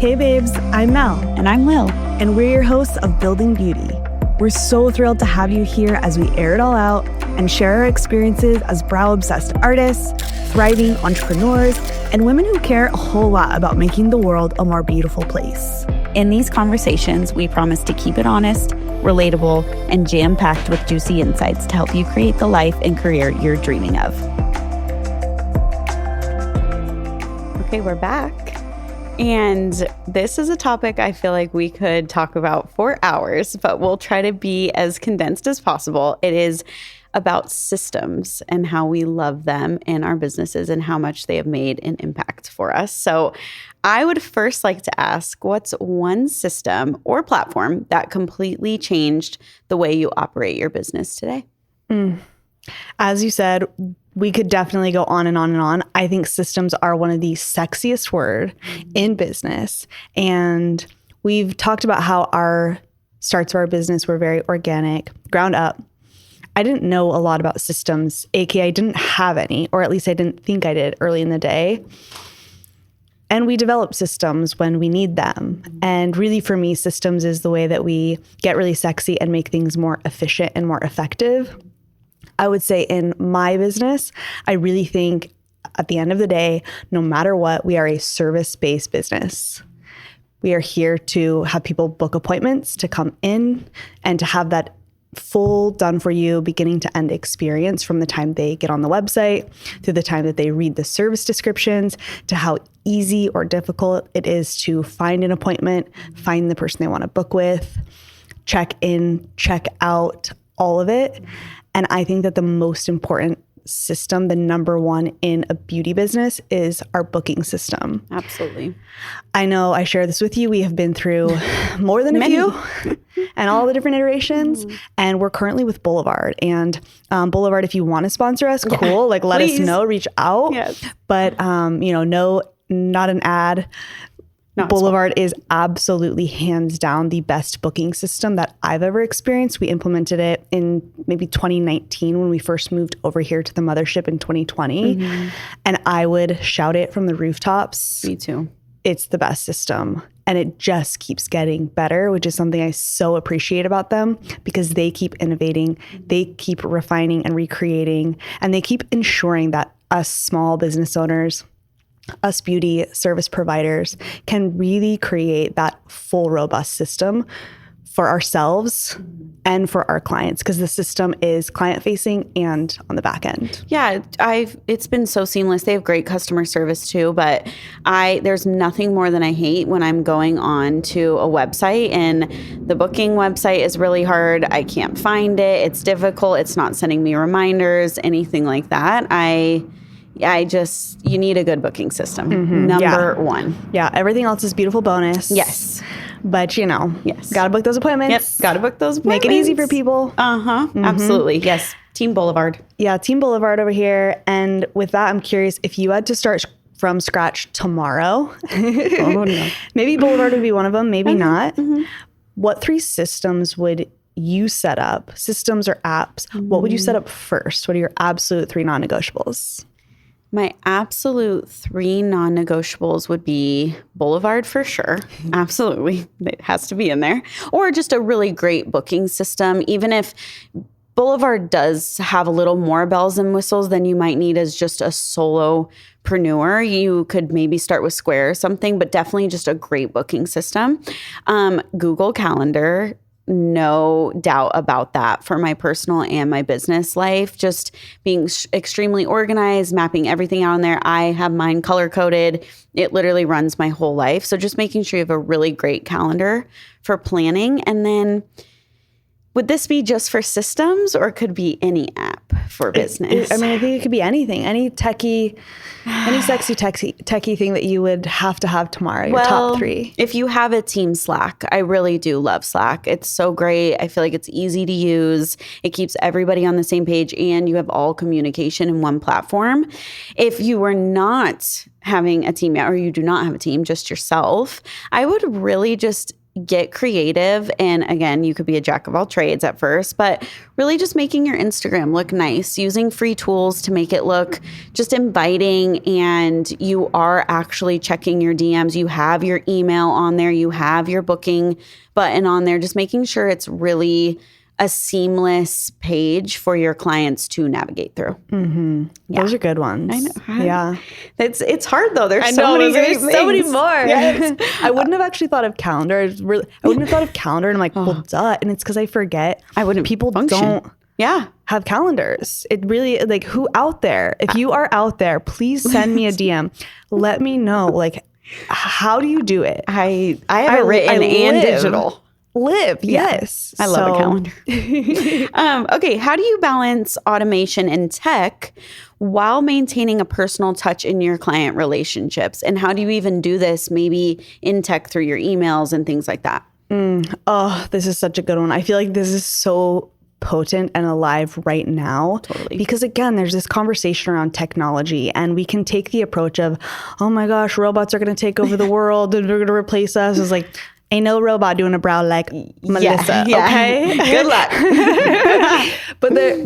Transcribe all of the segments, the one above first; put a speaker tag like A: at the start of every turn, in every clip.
A: Hey babes, I'm Mel.
B: And I'm Lil.
A: And we're your hosts of Building Beauty. We're so thrilled to have you here as we air it all out and share our experiences as brow-obsessed artists, thriving entrepreneurs, and women who care a whole lot about making the world a more beautiful place.
B: In these conversations, we promise to keep it honest, relatable, and jam-packed with juicy insights to help you create the life and career you're dreaming of. Okay, we're back. And this is a topic I feel like we could talk about for hours, but we'll try to be as condensed as possible. It is about systems and how we love them in our businesses and how much they have made an impact for us. So I would first like to ask, what's one system or platform that completely changed the way you operate your business today?
A: As you said, we could definitely go on and on and on. I think systems are one of the sexiest word in business. And we've talked about how our starts of our business were very organic, ground up. I didn't know a lot about systems, aka I didn't have any, or at least I didn't think I did early in the day. And we develop systems when we need them. And really for me, systems is the way that we get really sexy and make things more efficient and more effective. I would say in my business, I really think at the end of the day, no matter what, we are a service-based business. We are here to have people book appointments to come in and to have that full done for you beginning to end experience from the time they get on the website to the time that they read the service descriptions to how easy or difficult it is to find an appointment, find the person they want to book with, check in, check out, all of it. And I think that the most important system, the number one in a beauty business, is our booking system.
B: Absolutely.
A: I know I share this with you. We have been through more than a few and all the different iterations. And we're currently with Boulevard. And Boulevard, if you want to sponsor us, cool. Like let us know, reach out.
B: Yes.
A: But, no, not an ad. No, Boulevard is absolutely hands down the best booking system that I've ever experienced. We implemented it in maybe 2019 when we first moved over here to the mothership in 2020. And I would shout it from the rooftops.
B: Me too.
A: It's the best system. And it just keeps getting better, which is something I so appreciate about them because they keep innovating, they keep refining and recreating, and they keep ensuring that us small business owners, us beauty service providers can really create that full robust system for ourselves and for our clients because the system is client facing and on the back end.
B: Yeah, it's been so seamless. They have great customer service too, but there's nothing more than I hate when I'm going on to a website and the booking website is really hard. I can't find it. It's difficult. It's not sending me reminders, anything like that. You need a good booking system. Number one.
A: Yeah. Everything else is beautiful bonus.
B: Yes.
A: But
B: yes.
A: Got to book those appointments.
B: Yep. Got to book those appointments.
A: Make it easy for people.
B: Absolutely. Yes. Team Boulevard.
A: Yeah. Team Boulevard over here. And with that, I'm curious if you had to start from scratch tomorrow, maybe Boulevard would be one of them. Maybe not. What 3 systems would you set up? Systems or apps? What would you set up first? What are your absolute 3 non-negotiables?
B: My absolute 3 non-negotiables would be Boulevard for sure. Absolutely. It has to be in there. Or just a really great booking system. Even if Boulevard does have a little more bells and whistles than you might need as just a solopreneur. You could maybe start with Square or something, but definitely just a great booking system. Google Calendar. No doubt about that for my personal and my business life. Just being extremely organized, mapping everything out in there. I have mine color coded. It literally runs my whole life. So just making sure you have a really great calendar for planning. And then would this be just for systems or could be any app for business?
A: I think it could be anything, any techie, any sexy techie thing that you would have to have tomorrow, your top 3.
B: If you have a team Slack, I really do love Slack. It's so great. I feel like it's easy to use. It keeps everybody on the same page and you have all communication in one platform. If you were not having a team yet or you do not have a team, just yourself, I would really just get creative. And again, you could be a jack of all trades at first, but really just making your Instagram look nice, using free tools to make it look just inviting. And you are actually checking your DMs. You have your email on there. You have your booking button on there, just making sure it's really a seamless page for your clients to navigate through.
A: Mm-hmm. Yeah. Those are good ones.
B: I know.
A: Yeah.
B: It's hard though. There's so many more.
A: Yes. I wouldn't have actually thought of calendar. I wouldn't have thought of calendar, and I'm like, well, duh. And it's because I forget. People don't have calendars. It really, like, who out there? If you are out there, please send me a DM. Let me know, like, how do you do it?
B: I have it written and digital.
A: Yes.
B: I love a calendar. Okay. How do you balance automation and tech while maintaining a personal touch in your client relationships? And how do you even do this maybe in tech through your emails and things like that?
A: Oh, this is such a good one. I feel like this is so potent and alive right now.
B: Totally.
A: Because again, there's this conversation around technology, and we can take the approach of, oh my gosh, robots are going to take over the world and they're going to replace us. It's like, ain't no robot doing a brow like Melissa.
B: Yeah.
A: Okay.
B: Good luck.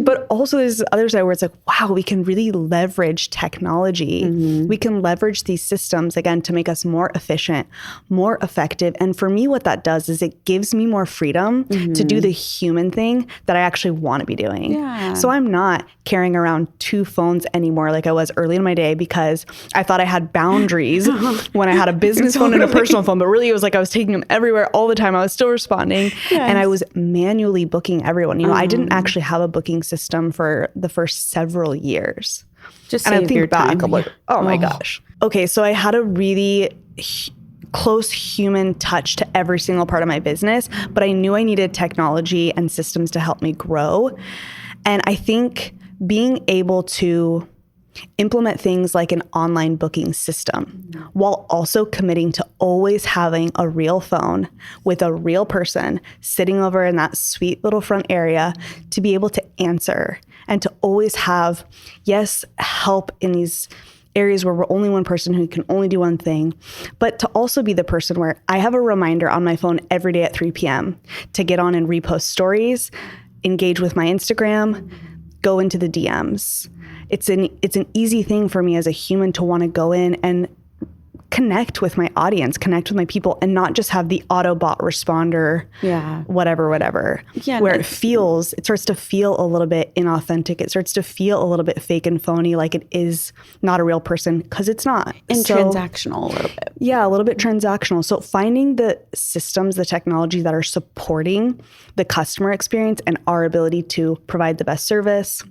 A: But also there's the other side where it's like, wow, we can really leverage technology. Mm-hmm. We can leverage these systems, again, to make us more efficient, more effective. And for me, what that does is it gives me more freedom to do the human thing that I actually want to be doing.
B: Yeah.
A: So I'm not carrying around 2 phones anymore like I was early in my day, because I thought I had boundaries when I had a business phone and a personal phone. But really, it was like I was taking them everywhere all the time. I was still responding. Yes. And I was manually booking everyone. You know, I didn't actually have a booking system for the first several years.
B: Just
A: and I
B: save
A: think
B: your
A: back,
B: time.
A: I'm like, oh my gosh. Okay, so I had a really close human touch to every single part of my business, but I knew I needed technology and systems to help me grow. And I think being able to implement things like an online booking system while also committing to always having a real phone with a real person sitting over in that sweet little front area to be able to answer, and to always have, yes, help in these areas where we're only one person who can only do one thing, but to also be the person where I have a reminder on my phone every day at 3 p.m. to get on and repost stories, engage with my Instagram, go into the DMs. It's an easy thing for me as a human to want to go in and connect with my audience, connect with my people, and not just have the Autobot responder, whatever. Yeah, where it starts to feel a little bit inauthentic. It starts to feel a little bit fake and phony, like it is not a real person, because it's not.
B: And transactional a little bit.
A: Yeah, a little bit transactional. So finding the systems, the technology that are supporting the customer experience and our ability to provide the best service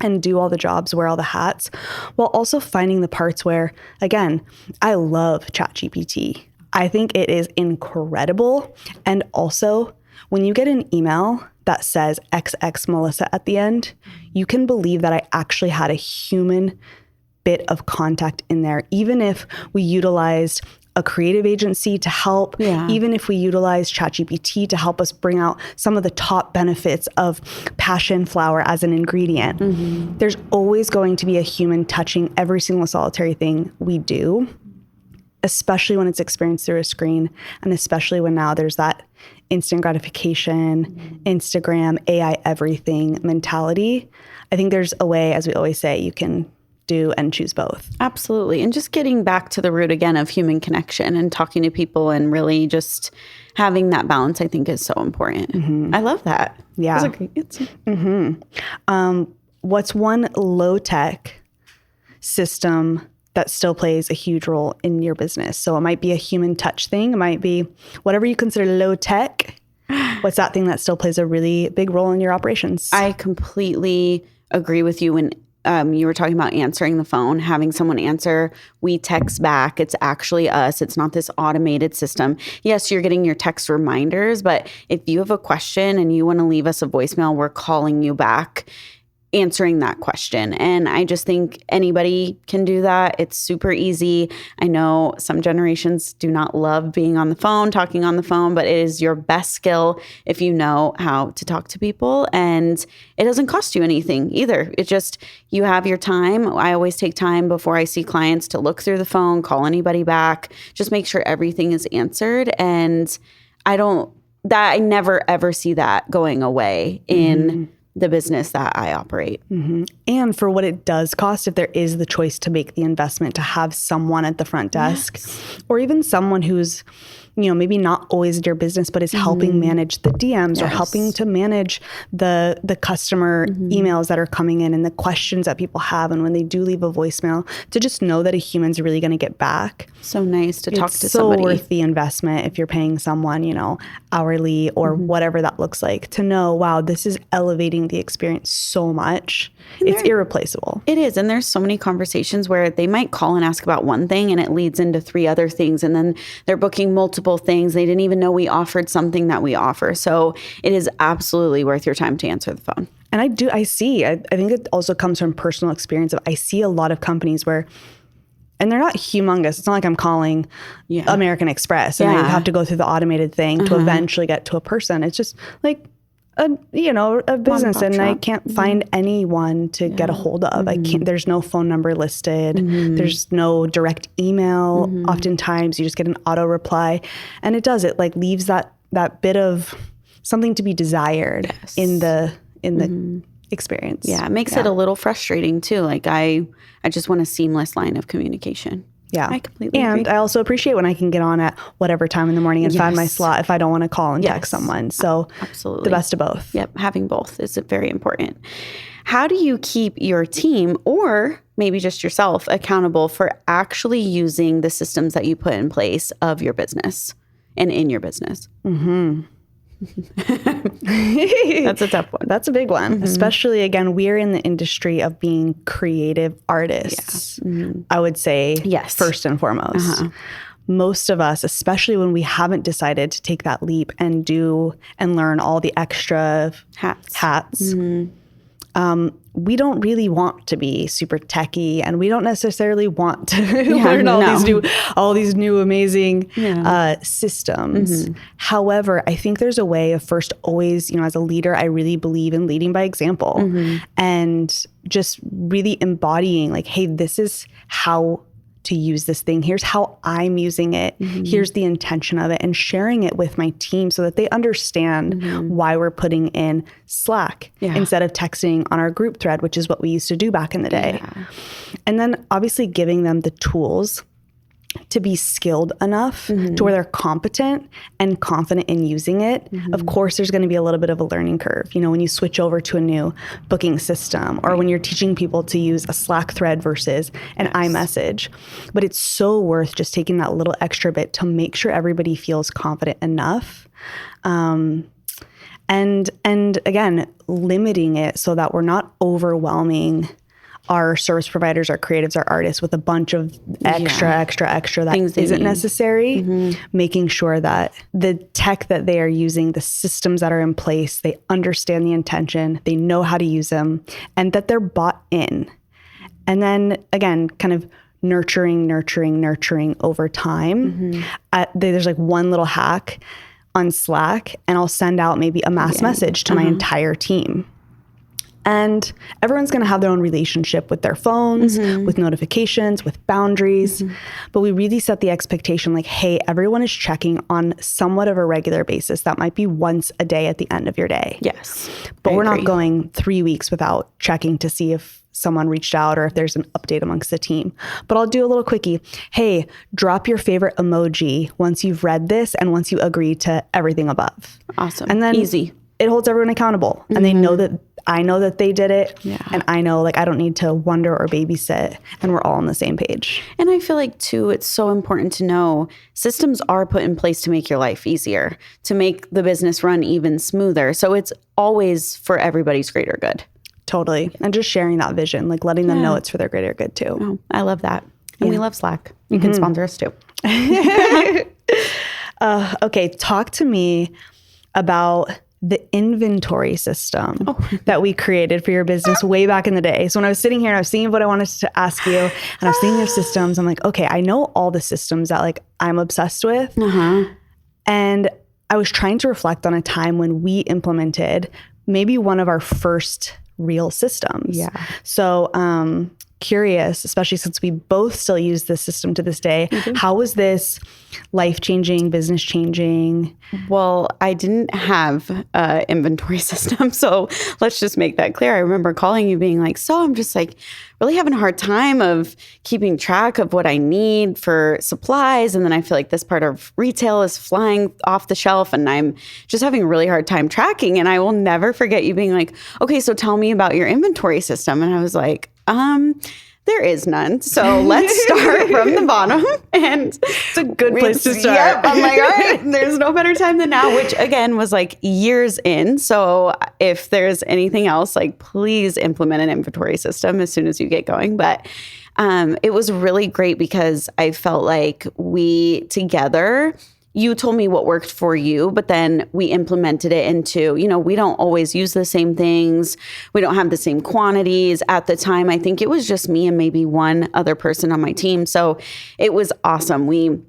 A: and do all the jobs, wear all the hats, while also finding the parts where, again, I love ChatGPT. I think it is incredible. And also, when you get an email that says XX Melissa at the end, you can believe that I actually had a human bit of contact in there, even if we utilized a creative agency to help, even if we utilize ChatGPT to help us bring out some of the top benefits of passion flower as an ingredient. Mm-hmm. There's always going to be a human touching every single solitary thing we do, especially when it's experienced through a screen, and especially when now there's that instant gratification, Instagram, AI everything mentality. I think there's a way, as we always say, you can do and choose both.
B: Absolutely. And just getting back to the root again of human connection and talking to people and really just having that balance, I think, is so important. Mm-hmm. I love that.
A: Yeah.
B: That's a great answer.
A: Mm-hmm. What's one low tech system that still plays a huge role in your business? So it might be a human touch thing. It might be whatever you consider low tech. What's that thing that still plays a really big role in your operations?
B: I completely agree with you when you were talking about answering the phone, having someone answer. We text back. It's actually us. It's not this automated system. Yes, you're getting your text reminders, but if you have a question and you want to leave us a voicemail, we're calling you back, answering that question. And I just think anybody can do that. It's super easy. I know some generations do not love being on the phone, talking on the phone, but it is your best skill if you know how to talk to people. And it doesn't cost you anything either. It just, you have your time. I always take time before I see clients to look through the phone, call anybody back, just make sure everything is answered. And I never ever see that going away in the business that I operate.
A: And for what it does cost, if there is the choice to make the investment to have someone at the front desk or even someone who's, maybe not always in your business, but is helping manage the DMs or helping to manage the customer emails that are coming in and the questions that people have. And when they do leave a voicemail, to just know that a human's really going to get back.
B: So nice to talk to
A: somebody.
B: somebody.
A: It's so worth the investment if you're paying someone, hourly or whatever that looks like, to know, wow, this is elevating the experience so much. It's irreplaceable.
B: It is. And there's so many conversations where they might call and ask about one thing and it leads into 3 other things. And then they're booking multiple things. They didn't even know we offered something that we offer. So it is absolutely worth your time to answer the phone.
A: And I think it also comes from personal experience. I see a lot of companies where, and they're not humongous. It's not like I'm calling American Express and I have to go through the automated thing to eventually get to a person. It's just like a business, and I can't find anyone to get a hold of. I can't. There's no phone number listed. There's no direct email. Oftentimes, you just get an auto reply, and it like leaves that bit of something to be desired in the experience.
B: Yeah, it makes it a little frustrating too. Like I just want a seamless line of communication.
A: Yeah,
B: I completely agree.
A: And I also appreciate when I can get on at whatever time in the morning and find my slot if I don't want to call and text someone. So
B: absolutely,
A: the best of both.
B: Yep, having both is very important. How do you keep your team or maybe just yourself accountable for actually using the systems that you put in place of your business and in your business? That's a tough one.
A: That's a big one. Especially, again, we're in the industry of being creative artists. I would say first and foremost. Most of us, especially when we haven't decided to take that leap and do and learn all the extra hats, we don't really want to be super techy, and we don't necessarily want to learn all these new amazing systems. However, I think there's a way of first always, as a leader, I really believe in leading by example and just really embodying like, hey, this is how to use this thing. Here's how I'm using it. Here's the intention of it, and sharing it with my team so that they understand why we're putting in Slack instead of texting on our group thread, which is what we used to do back in the day. And then obviously giving them the tools to be skilled enough to where they're competent and confident in using it. Of course, there's going to be a little bit of a learning curve, when you switch over to a new booking system or when you're teaching people to use a Slack thread versus an iMessage. But it's so worth just taking that little extra bit to make sure everybody feels confident enough. And again, limiting it so that we're not overwhelming our service providers, our creatives, our artists with a bunch of extra that things isn't necessary, making sure that the tech that they are using, the systems that are in place, they understand the intention, they know how to use them, and that they're bought in. And then again, kind of nurturing over time. There's like one little hack on Slack, and I'll send out maybe a mass message to my entire team. And everyone's going to have their own relationship with their phones, with notifications, with boundaries. But we really set the expectation like, hey, everyone is checking on somewhat of a regular basis. That might be once a day at the end of your day.
B: Yes.
A: But we're not going 3 weeks without checking to see if someone reached out or if there's an update amongst the team. But I'll do a little quickie. Hey, drop your favorite emoji once you've read this and once you agree to everything above.
B: Awesome.
A: And then
B: easy.
A: It holds everyone accountable. And they know that I know that they did it. And I know like I don't need to wonder or babysit, and we're all on the same page.
B: And I feel like too, it's so important to know systems are put in place to make your life easier, to make the business run even smoother. So it's always for everybody's greater good.
A: Totally. And just sharing that vision, like letting them know it's for their greater good too.
B: Oh, I love that. And we love Slack. You can sponsor us too.
A: Okay. Talk to me about the inventory system that we created for your business way back in the day. So when I was sitting here and I was thinking of what I wanted to ask you, and I was thinking of systems, I'm like, okay, I know all the systems that like I'm obsessed with. And I was trying to reflect on a time when we implemented maybe one of our first real systems. So curious, especially since we both still use this system to this day. How was this life-changing, business-changing?
B: Well, I didn't have an inventory system. So let's just make that clear. I remember calling you being like, so I'm just like really having a hard time of keeping track of what I need for supplies. And then I feel like this part of retail is flying off the shelf and I'm just having a really hard time tracking. And I will never forget you being like, okay, so tell me about your inventory system. And I was like, there is none. So let's start from the bottom. And
A: it's a good place to start.
B: Yep. I'm like, all right, there's no better time than now, which again was like years in. So if there's anything else, like please implement an inventory system as soon as you get going. But it was really great because I felt like we together, you told me what worked for you, but then we implemented it into, we don't always use the same things. We don't have the same quantities. At the time, I think it was just me and maybe one other person on my team. So it was awesome. We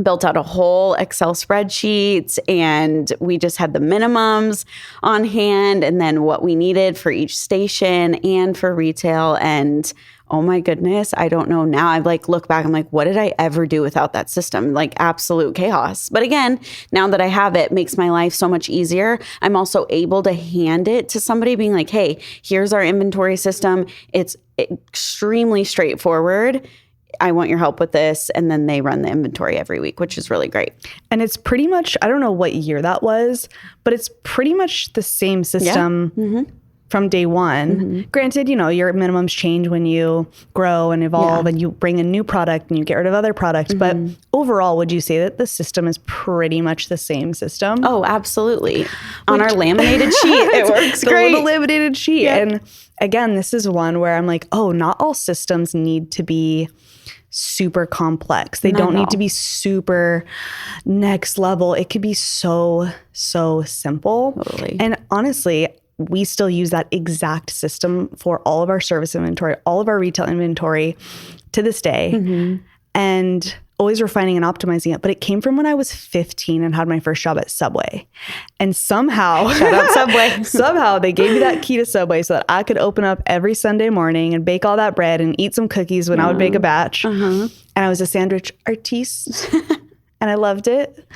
B: built out a whole Excel spreadsheet and we just had the minimums on hand and then what we needed for each station and for retail. And oh my goodness, I don't know now. I look back, I'm like, what did I ever do without that system? Like absolute chaos. But again, now that I have it, makes my life so much easier. I'm also able to hand it to somebody being like, hey, here's our inventory system. It's extremely straightforward. I want your help with this. And then they run the inventory every week, which is really great.
A: And it's pretty much, I don't know what year that was, but it's pretty much the same system from day one. Granted, your minimums change when you grow and evolve and you bring a new product and you get rid of other products. But overall, would you say that the system is pretty much the same system?
B: Oh, absolutely. On our laminated sheet, it works great.
A: The little laminated sheet. Yeah. And again, this is one where I'm like, oh, not all systems need to be super complex. They don't need to be super next level. It could be so simple.
B: Totally.
A: And honestly, we still use that exact system for all of our service inventory, all of our retail inventory to this day. And always refining and optimizing it. But it came from when I was 15 and had my first job at Subway. And somehow,
B: shout out Subway.
A: Somehow they gave me that key to Subway so that I could open up every Sunday morning and bake all that bread and eat some cookies when I would bake a batch. And I was a sandwich artiste and I loved it.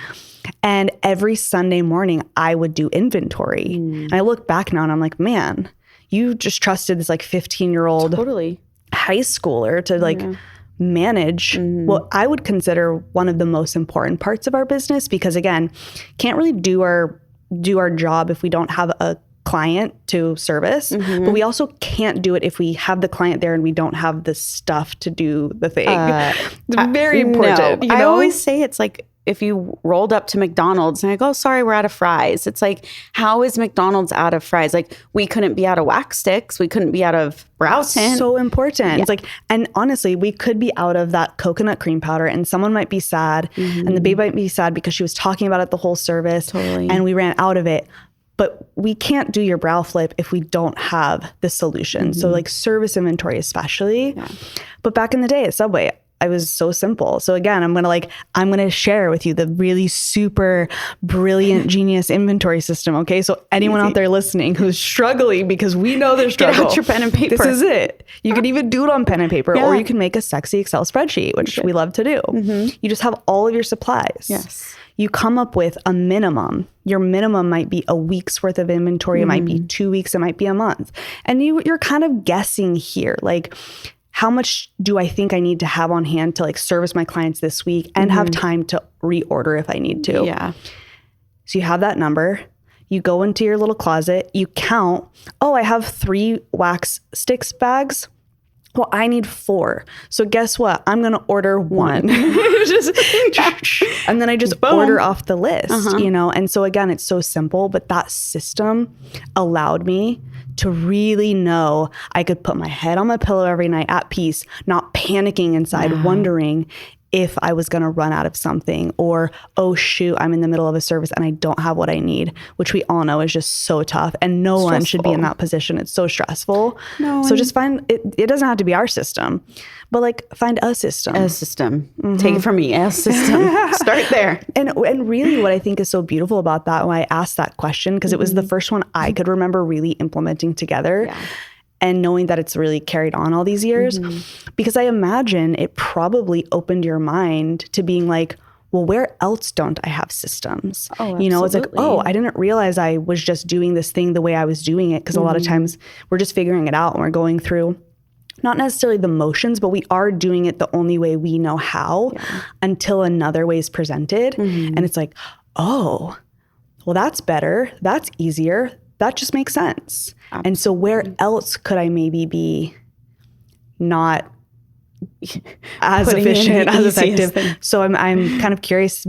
A: And every Sunday morning I would do inventory. And I look back now and I'm like, man, you just trusted this 15-year-old high schooler to manage what I would consider one of the most important parts of our business, because again, can't really do our job if we don't have a client to service, but we also can't do it if we have the client there and we don't have the stuff to do the thing. It's very important.
B: I always say it's like if you rolled up to McDonald's and I go, oh, sorry, we're out of fries. It's like, how is McDonald's out of fries? Like we couldn't be out of wax sticks. We couldn't be out of brow tint.
A: So important. It's like, and honestly, we could be out of that coconut cream powder and someone might be sad and the babe might be sad because she was talking about it the whole service and we ran out of it. But we can't do your brow flip if we don't have the solution. So service inventory especially. But back in the day at Subway, I was so simple. So again, I'm going to share with you the really super brilliant genius inventory system. Okay. So anyone out there listening who's struggling, because we know they're struggling.
B: Get out your pen and paper.
A: This is it. You can even do it on pen and paper or you can make a sexy Excel spreadsheet, which we love to do. You just have all of your supplies.
B: Yes.
A: You come up with a minimum. Your minimum might be a week's worth of inventory. It might be 2 weeks. It might be a month. And you're kind of guessing here, how much do I think I need to have on hand to service my clients this week and have time to reorder if I need to?
B: Yeah.
A: So you have that number. You go into your little closet. You count. Oh, I have 3 wax sticks bags. Well, I need 4. So guess what? I'm going to order 1. And then I just order off the list, And so again, it's so simple, but that system allowed me to really know I could put my head on my pillow every night at peace, not panicking inside, wondering if I was going to run out of something or, oh shoot, I'm in the middle of a service and I don't have what I need, which we all know is just so tough and no one should be in that position. It's so stressful. So just find, it doesn't have to be our system, but find a system.
B: A system. Take it from me, a system. Start there.
A: And really what I think is so beautiful about that, when I asked that question, because it was the first one I could remember really implementing together. and knowing that it's really carried on all these years, because I imagine it probably opened your mind to being like, well, where else don't I have systems?
B: Oh,
A: you know, it's like,
B: absolutely.
A: oh, I didn't realize I was just doing this thing the way I was doing it. Because a lot of times we're just figuring it out and we're going through not necessarily the motions, but we are doing it the only way we know how until another way is presented. And it's like, oh, well, that's better. That's easier. That just makes sense. Absolutely. And so where else could I maybe be not as efficient, as effective? So I'm kind of curious,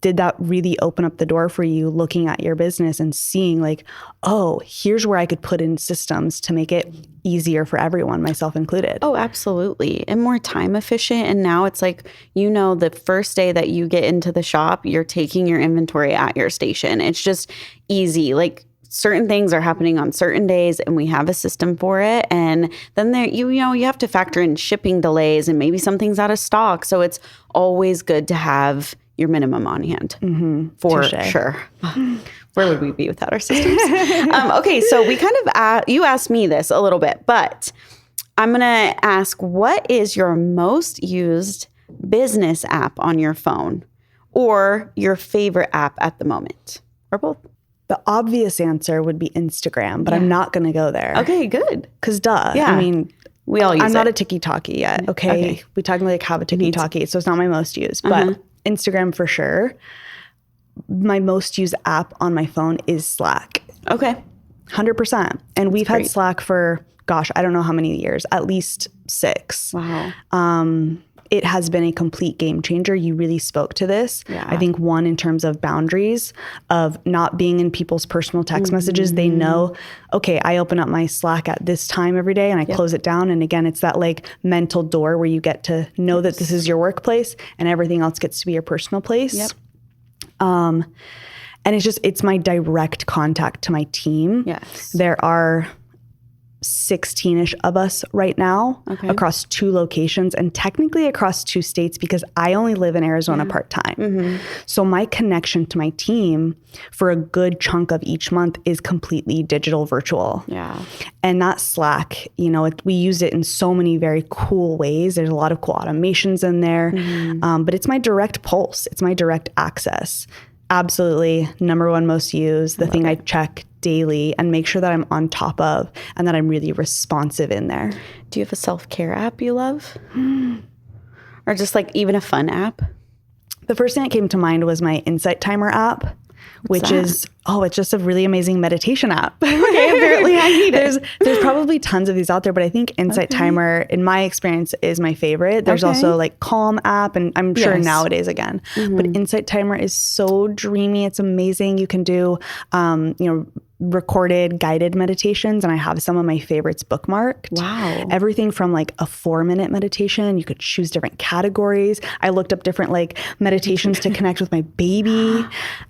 A: did that really open up the door for you looking at your business and seeing like, oh, here's where I could put in systems to make it easier for everyone, myself included?
B: Oh, absolutely. And more time efficient. And now it's like, you know, the first day that you get into the shop, you're taking your inventory at your station. It's just easy. Like, certain things are happening on certain days and we have a system for it. And then there, you know, you have to factor in shipping delays and maybe something's out of stock. So it's always good to have your minimum on hand for sure. Where would we be without our systems? Okay. So we kind of, you asked me this a little bit, but I'm going to ask, what is your most used business app on your phone or your favorite app at the moment, or both?
A: The obvious answer would be Instagram, but I'm not going to go there.
B: Okay, good.
A: Because duh.
B: Yeah.
A: I mean,
B: we all use
A: I'm not
B: it.
A: a TikToky yet. Okay. We technically like have a TikToky, so it's not my most used, but Instagram for sure. My most used app on my phone is Slack.
B: Okay.
A: 100%. And we've had Slack for, gosh, I don't know how many years, at least 6.
B: Wow.
A: It has been a complete game changer. You really spoke to this. Yeah. I think one, in terms of boundaries of not being in people's personal text messages. They know, okay, I open up my Slack at this time every day and I close it down. And again, it's that like mental door where you get to know that this is your workplace and everything else gets to be your personal place.
B: Yep.
A: And it's my direct contact to my team.
B: Yes.
A: There are 16-ish of us right now across 2 locations and technically across 2 states because I only live in Arizona part-time. So my connection to my team for a good chunk of each month is completely digital virtual.
B: Yeah.
A: And that Slack, you know, we use it in so many very cool ways. There's a lot of cool automations in there, but it's my direct pulse. It's my direct access. Absolutely number one most used, the thing I check daily and make sure that I'm on top of and that I'm really responsive in there.
B: Do you have a self-care app you love? Or just like even a fun app?
A: The first thing that came to mind was my Insight Timer app, which is, it's just a really amazing meditation app.
B: Okay, apparently I need it.
A: There's probably tons of these out there, but I think Insight Timer, in my experience, is my favorite. There's also like Calm app, and I'm sure nowadays again. But Insight Timer is so dreamy. It's amazing. You can do, recorded guided meditations, and I have some of my favorites bookmarked.
B: Wow.
A: Everything from like a 4-minute meditation. You could choose different categories. I looked up different like meditations to connect with my baby.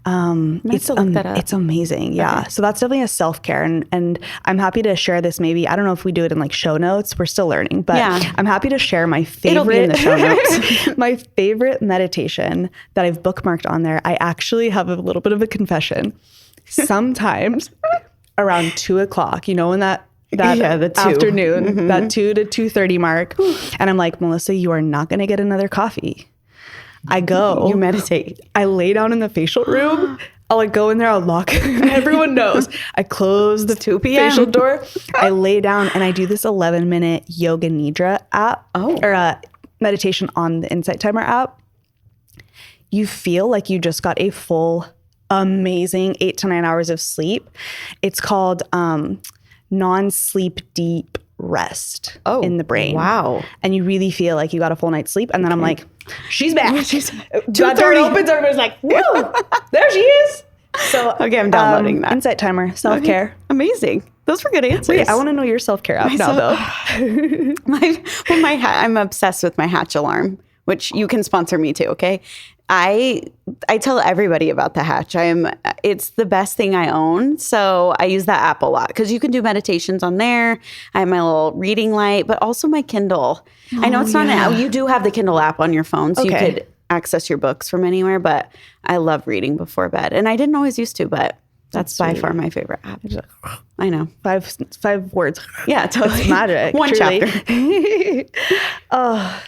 A: It's amazing. Yeah. Okay. So that's definitely a self-care. And I'm happy to share this. Maybe, I don't know if we do it in like show notes. We're still learning, but I'm happy to share my favorite.
B: It'll be in the show notes.
A: My favorite meditation that I've bookmarked on there. I actually have a little bit of a confession. Sometimes around 2:00, you know, in that the afternoon, that 2 to 2:30 mark. And I'm like, Melissa, you are not going to get another coffee. I go.
B: You meditate.
A: I lay down in the facial room. I'll like go in there. I'll lock. Everyone knows. I close the
B: 2 p.m.
A: facial door. I lay down and I do this 11-minute yoga nidra app or meditation on the Insight Timer app. You feel like you just got a full amazing 8 to 9 hours of sleep. It's called non-sleep deep rest in the brain.
B: Wow.
A: And you really feel like you got a full night's sleep. And then I'm like, she's back.
B: That
A: door opens, everybody's like, woo, there she is. So
B: okay, I'm downloading that.
A: Insight Timer, self-care.
B: Okay. Amazing. Those were good answers.
A: Wait, I want to know your self-care app now though.
B: I'm obsessed with my Hatch alarm, which you can sponsor me too, okay? I tell everybody about the Hatch. It's the best thing I own. So I use that app a lot because you can do meditations on there. I have my little reading light, but also my Kindle. I know it's not an app. You do have the Kindle app on your phone, so you could access your books from anywhere, but I love reading before bed. And I didn't always used to, but That's by far my favorite app. I know.
A: 5 words.
B: Yeah, totally.
A: It's magic.
B: One
A: truly.
B: chapter.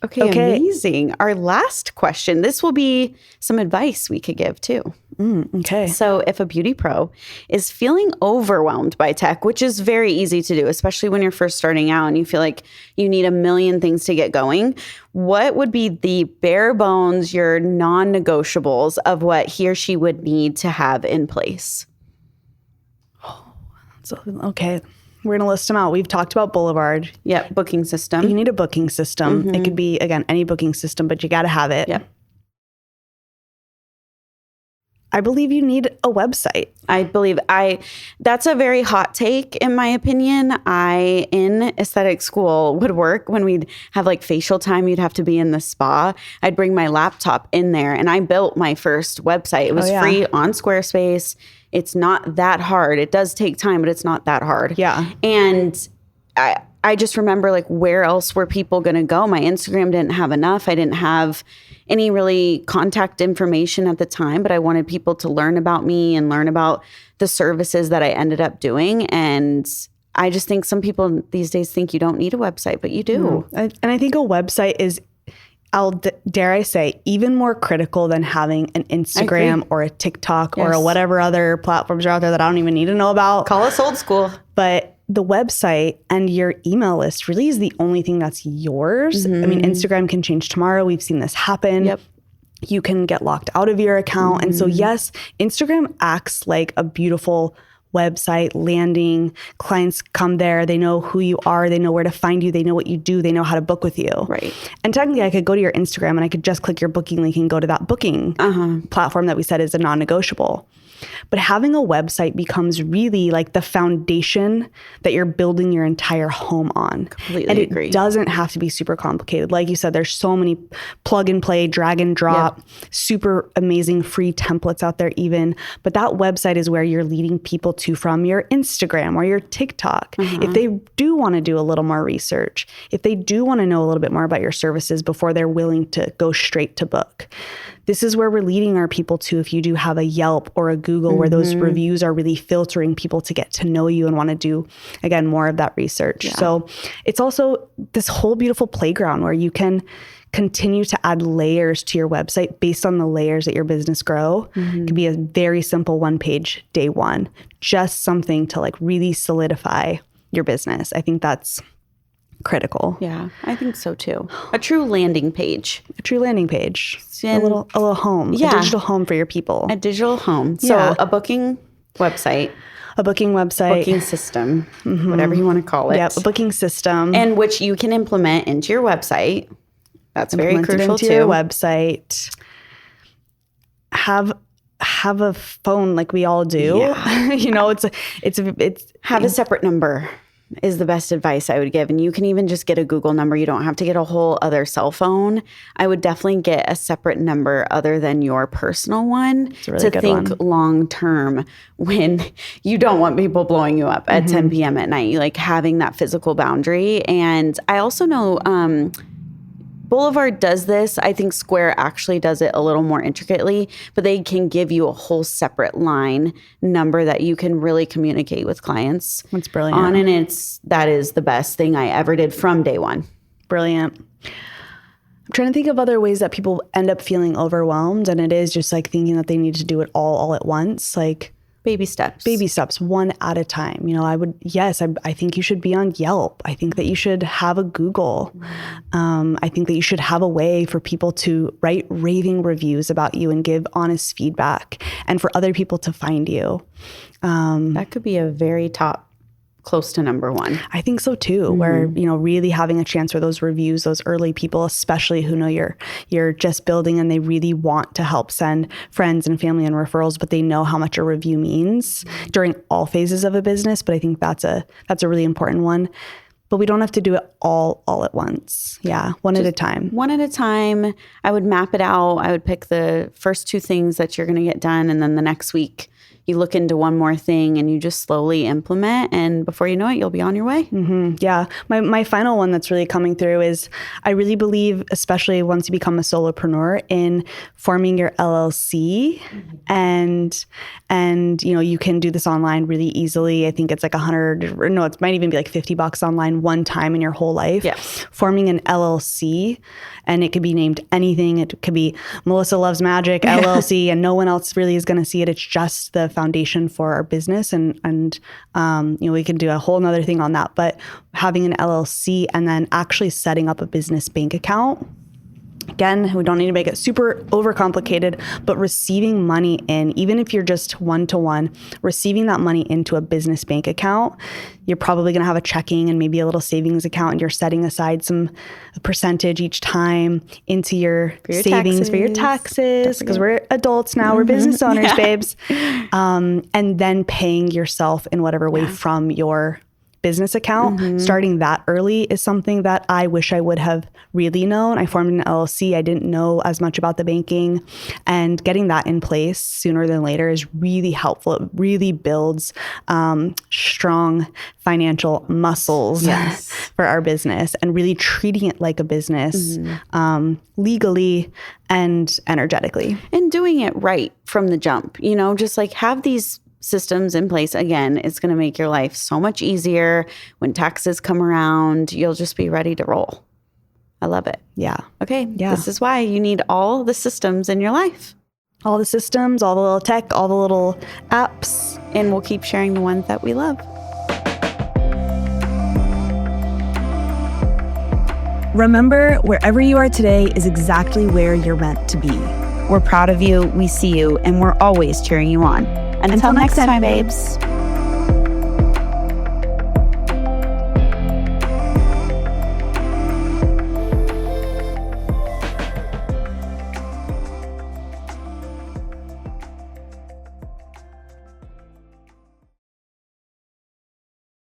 B: Okay, amazing. Our last question. This will be some advice we could give too.
A: Okay.
B: So if a beauty pro is feeling overwhelmed by tech, which is very easy to do, especially when you're first starting out and you feel like you need a million things to get going, what would be the bare bones, your non-negotiables of what he or she would need to have in place?
A: Okay. We're going to list them out. We've talked about Boulevard.
B: Yep. Booking system.
A: You need a booking system. It could be, again, any booking system, but you got to have it.
B: Yep.
A: I believe you need a website.
B: That's a very hot take in my opinion. In aesthetic school would work when we'd have like facial time, you'd have to be in the spa. I'd bring my laptop in there and I built my first website. It was free on Squarespace. It's not that hard. It does take time, but it's not that hard.
A: Yeah.
B: And I just remember like where else were people going to go? My Instagram didn't have enough. I didn't have any really contact information at the time, but I wanted people to learn about me and learn about the services that I ended up doing. And I just think some people these days think you don't need a website, but you do.
A: And I think a website is, dare I say, even more critical than having an Instagram or a TikTok or a whatever other platforms are out there that I don't even need to know about.
B: Call us old school.
A: But the website and your email list really is the only thing that's yours. I mean, Instagram can change tomorrow. We've seen this happen.
B: Yep.
A: You can get locked out of your account. And so, yes, Instagram acts like a beautiful website landing. Clients come there. They know who you are. They know where to find you. They know what you do. They know how to book with you.
B: Right.
A: And technically, I could go to your Instagram and I could just click your booking link and go to that booking platform that we said is a non-negotiable. But having a website becomes really like the foundation that you're building your entire home on.
B: Completely agree.
A: It doesn't have to be super complicated. Like you said, there's so many plug and play, drag and drop, super amazing free templates out there even. But that website is where you're leading people to from your Instagram or your TikTok. If they do want to do a little more research, if they do want to know a little bit more about your services before they're willing to go straight to book. This is where we're leading our people to if you do have a Yelp or a Google where those reviews are really filtering people to get to know you and want to do, again, more of that research. Yeah. So it's also this whole beautiful playground where you can continue to add layers to your website based on the layers that your business grow. It could be a very simple one page day one, just something to like really solidify your business. I think that's critical.
B: Yeah, I think so too. A true landing page.
A: A true landing page. A little home.
B: Yeah.
A: A digital home for your people.
B: A digital home. So a booking website.
A: A booking website.
B: Booking system. Whatever you want to call it.
A: Yep, a booking system.
B: And which you can implement into your website. That's very crucial
A: into
B: too.
A: Your website. Have a phone like we all do. Yeah. You know, it's
B: have a separate number is the best advice I would give. And you can even just get a Google number. You don't have to get a whole other cell phone. I would definitely get a separate number other than your personal one to think long term when you don't want people blowing you up at 10 p.m. at night, like having that physical boundary. And I also know Boulevard does this. I think Square actually does it a little more intricately, but they can give you a whole separate line number that you can really communicate with clients.
A: That's brilliant.
B: On, and that is the best thing I ever did from day one.
A: Brilliant. I'm trying to think of other ways that people end up feeling overwhelmed, and it is just like thinking that they need to do it all at once. Like
B: baby steps,
A: one at a time. You know, I think you should be on Yelp. I think that you should have a Google. I think that you should have a way for people to write raving reviews about you and give honest feedback and for other people to find you.
B: That could be a very top, close to number one.
A: I think so too, where, you know, really having a chance for those reviews, those early people, especially who know you're just building and they really want to help send friends and family and referrals, but they know how much a review means during all phases of a business. But I think that's a really important one. But we don't have to do it all at once. Yeah, one at a time.
B: One at a time. I would map it out. I would pick the first 2 things that you're going to get done. And then the next week, you look into one more thing and you just slowly implement, and before you know it, you'll be on your way.
A: Yeah. My final one that's really coming through is I really believe, especially once you become a solopreneur, in forming your LLC. And you can do this online really easily. I think it's like it might even be like $50 online one time in your whole life.
B: Yes.
A: Forming an LLC, and it could be named anything. It could be Melissa Loves Magic LLC, and no one else really is going to see it. It's just the foundation for our business. And we can do a whole nother thing on that, but having an LLC and then actually setting up a business bank account. Again, we don't need to make it super overcomplicated, but receiving money in, even if you're just one-to-one, receiving that money into a business bank account, you're probably going to have a checking and maybe a little savings account, and you're setting aside a percentage each time into your savings for your taxes, because we're adults now, we're business owners, babes. And then paying yourself in whatever way from your business account. Starting that early is something that I wish I would have really known. I formed an LLC. I didn't know as much about the banking, and getting that in place sooner than later is really helpful. It really builds strong financial muscles for our business, and really treating it like a business legally and energetically.
B: And doing it right from the jump, just like have these systems in place. Again, it's going to make your life so much easier. When taxes come around, you'll just be ready to roll. I love it.
A: Yeah.
B: Okay. Yeah. This is why you need all the systems in your life.
A: All the systems, all the little tech, all the little apps.
B: And we'll keep sharing the ones that we love.
C: Remember, wherever you are today is exactly where you're meant to be.
D: We're proud of you, we see you, and we're always cheering you on.
C: Until next time, babes.